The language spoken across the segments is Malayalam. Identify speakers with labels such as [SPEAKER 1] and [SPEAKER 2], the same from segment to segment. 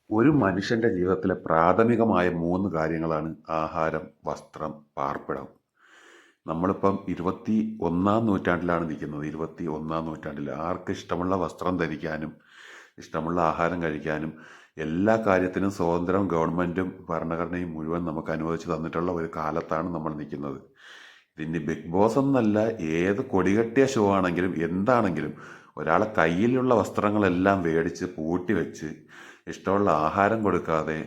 [SPEAKER 1] ഒരു മനുഷ്യൻ്റെ ജീവിതത്തിലെ പ്രാഥമികമായ 3 കാര്യങ്ങളാണ് ആഹാരം, വസ്ത്രം, പാർപ്പിടം. നമ്മളിപ്പം 21-ാം നൂറ്റാണ്ടിലാണ് നിൽക്കുന്നത്. 21-ാം നൂറ്റാണ്ടിൽ ആർക്ക് ഇഷ്ടമുള്ള വസ്ത്രം ധരിക്കാനും ഇഷ്ടമുള്ള ആഹാരം കഴിക്കാനും എല്ലാ കാര്യത്തിനും സ്വാതന്ത്ര്യം ഗവൺമെൻറ്റും ഭരണഘടനയും മുഴുവൻ നമുക്ക് അനുവദിച്ച് തന്നിട്ടുള്ള ഒരു കാലത്താണ് നമ്മൾ നിൽക്കുന്നത്. ഇതിന് ബിഗ് ബോസ് എന്നല്ല, ഏത് കൊടികെട്ടിയ ഷോ ആണെങ്കിലും എന്താണെങ്കിലും ഒരാളെ കയ്യിലുള്ള വസ്ത്രങ്ങളെല്ലാം മേടിച്ച് പൂട്ടി വെച്ച് ഇഷ്ടമുള്ള ആഹാരം കൊടുക്കാതെ,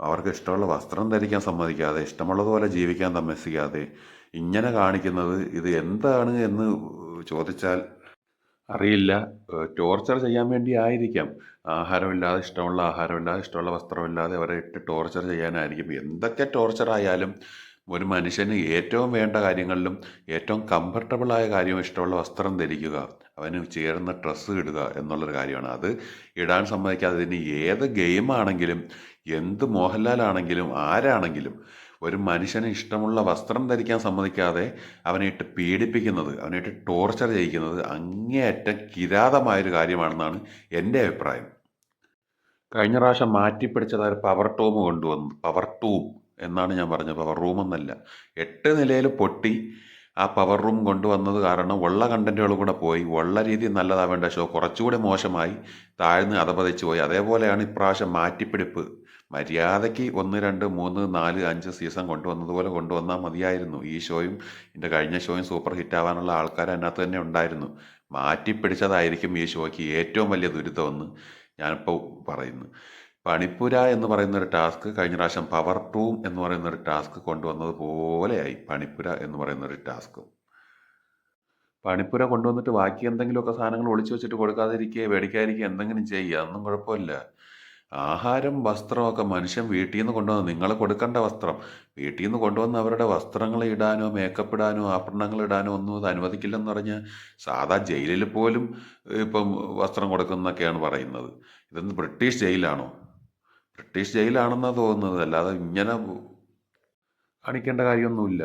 [SPEAKER 1] അവർക്ക് ഇഷ്ടമുള്ള വസ്ത്രം ധരിക്കാൻ സമ്മതിക്കാതെ, ഇഷ്ടമുള്ളതുപോലെ ജീവിക്കാൻ സമ്മതിക്കാതെ ഇങ്ങനെ കാണിക്കുന്നത് ഇത് എന്താണ് എന്ന് ചോദിച്ചാൽ അറിയില്ല. ടോർച്ചർ ചെയ്യാൻ വേണ്ടി ആയിരിക്കാം. ആഹാരമില്ലാതെ, ഇഷ്ടമുള്ള ആഹാരമില്ലാതെ, ഇഷ്ടമുള്ള വസ്ത്രമില്ലാതെ അവരെ ഇട്ട് ടോർച്ചർ ചെയ്യാനായിരിക്കും. എന്തൊക്കെ ടോർച്ചർ ആയാലും ഒരു മനുഷ്യന് ഏറ്റവും വേണ്ട കാര്യങ്ങളിലും ഏറ്റവും കംഫർട്ടബിളായ കാര്യവും ഇഷ്ടമുള്ള വസ്ത്രം ധരിക്കുക, അവന് ചേരുന്ന ഡ്രസ്സ് ഇടുക എന്നുള്ളൊരു കാര്യമാണ്. അത് ഇടാൻ സമ്മതിക്കാതെ ഇനി ഏത് ഗെയിമാണെങ്കിലും എന്ത് മോഹൻലാലാണെങ്കിലും ആരാണെങ്കിലും ഒരു മനുഷ്യന് ഇഷ്ടമുള്ള വസ്ത്രം ധരിക്കാൻ സമ്മതിക്കാതെ അവനെ ഇട്ട് പീഡിപ്പിക്കുന്നത്, അവനെ ഇട്ട് ടോർച്ചർ ചെയ്യിക്കുന്നത് അങ്ങേയറ്റം കിരാതമായൊരു കാര്യമാണെന്നാണ് എൻ്റെ അഭിപ്രായം. കഴിഞ്ഞ പ്രാവശ്യം മാറ്റിപ്പിടിച്ചതായ പവർ ടൂം കൊണ്ടുവന്നു. പവർ ടൂം എന്നാണ് ഞാൻ പറഞ്ഞത്, പവർ റൂം എന്നല്ല. 8 നിലയിൽ പൊട്ടി ആ പവർ റൂം കൊണ്ടുവന്നത് കാരണം ഉള്ള കണ്ടന്റുകൾ കൂടെ പോയി. ഉള്ള രീതി നല്ലതാവേണ്ട ഷോ കുറച്ചുകൂടി മോശമായി, താഴ്ന്ന് അധപതിച്ചു പോയി. അതേപോലെയാണ് ഇപ്രാവശ്യം മാറ്റിപ്പിടിപ്പ്. മര്യാദയ്ക്ക് 1, 2, 3, 4, 5 സീസൺ കൊണ്ടുവന്നതുപോലെ കൊണ്ടുവന്നാൽ മതിയായിരുന്നു. ഈ ഷോയും ഇതിൻ്റെ കഴിഞ്ഞ ഷോയും സൂപ്പർ ഹിറ്റ് ആവാനുള്ള ആൾക്കാർ അതിനകത്ത് തന്നെ ഉണ്ടായിരുന്നു. മാറ്റിപ്പിടിച്ചതായിരിക്കും ഈ ഷോയ്ക്ക് ഏറ്റവും വലിയ ദുരിതമെന്ന് ഞാനിപ്പോൾ പറയുന്നു. പണിപ്പുര എന്ന് പറയുന്നൊരു ടാസ്ക് കഴിഞ്ഞ പ്രാവശ്യം പവർ ടൂം എന്ന് പറയുന്നൊരു ടാസ്ക് കൊണ്ടുവന്നത് പോലെയായി പണിപ്പുര എന്ന് പറയുന്നൊരു ടാസ്കും. പണിപ്പുര കൊണ്ടുവന്നിട്ട് ബാക്കി എന്തെങ്കിലുമൊക്കെ സാധനങ്ങൾ ഒളിച്ചു വെച്ചിട്ട് കൊടുക്കാതിരിക്കുക, മേടിക്കാതിരിക്കുക, എന്തെങ്കിലും ചെയ്യുക, അതൊന്നും കുഴപ്പമില്ല. ആഹാരം, വസ്ത്രമൊക്കെ മനുഷ്യൻ വീട്ടിൽ നിന്ന് കൊണ്ടുവന്ന്, നിങ്ങൾ കൊടുക്കേണ്ട വസ്ത്രം വീട്ടിൽ നിന്ന് കൊണ്ടുവന്ന് അവരുടെ വസ്ത്രങ്ങൾ ഇടാനോ മേക്കപ്പ് ഇടാനോ ആഭരണങ്ങൾ ഇടാനോ ഒന്നും അത് അനുവദിക്കില്ലെന്ന് പറഞ്ഞാൽ സാധാ ജയിലിൽ പോലും ഇപ്പം വസ്ത്രം കൊടുക്കുന്നൊക്കെയാണ് പറയുന്നത്. ഇതൊന്ന് ബ്രിട്ടീഷ് ജയിലാണോ? ബ്രിട്ടീഷ് ജയിലാണെന്നാണ് തോന്നുന്നത്. അല്ലാതെ ഇങ്ങനെ കാണിക്കേണ്ട കാര്യമൊന്നുമില്ല.